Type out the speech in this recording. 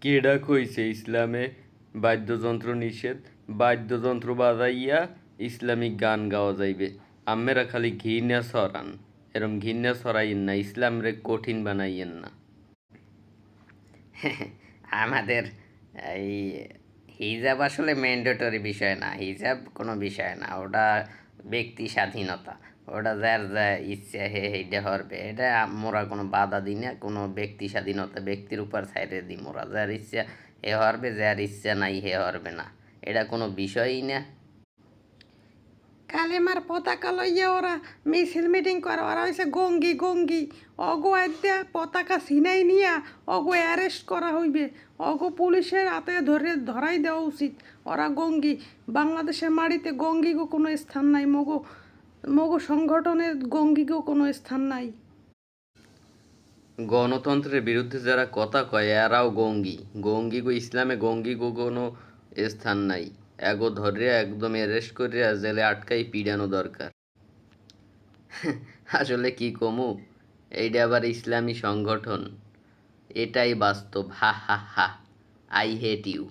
কেডা কইছে ইসলামে বাদ্যযন্ত্র নিষেধ? বাদ্যযন্ত্র বাজাইয়া ইসলামিক গান গাওয়া যাইবে। আম্মেরা খালি ঘৃণা ছড়ান, এরম ঘৃণা ছড়াইয়েন না, ইসলামরে কঠিন বানাইয়েন না। আমাদের এই হিজাব আসলে ম্যান্ডেটরি বিষয় না, হিজাব কোনো বিষয় না, ওটা ব্যক্তি স্বাধীনতা। ওটা যার যা ইচ্ছা হে সেইটা হরবে, এটা মোরা কোনো বাধা দিই না, কোনো ব্যক্তি স্বাধীনতা ব্যক্তির উপর ছাইড়ে দিই মোরা। যার ইচ্ছা হে হরবে, যার ইচ্ছা নাই হে হরবে না, এটা কোনো বিষয়ই না। কালেমার পতাকা লইয়া ওরা মিছিল মিটিং করে, ওরা হয়েছে গঙ্গি গঙ্গি। অগো আদ্যা পতাকা ছিনাই নিয়া অগো অ্যারেস্ট করা হইবে, অগো পুলিশের হাতে ধরে ধরাই দেওয়া উচিত। ওরা গঙ্গি, বাংলাদেশের মাটিতে গঙ্গিগো কোনো স্থান নাই, মগো মগো সংগঠনের গঙ্গিগো কোনো স্থান নাই। গণতন্ত্রের বিরুদ্ধে যারা কথা কয় এরাও গঙ্গি। গঙ্গিগো ইসলামে গঙ্গিগো কোনো স্থান নাই। এগো ধরিয়া একদম অ্যারেস্ট করিয়া জেলে আটকাই পিডানো দরকার। আসলে কি কমু, এইটা আবার ইসলামী সংগঠন, এটাই বাস্তব। হা হা হা, আই হেট ইউ।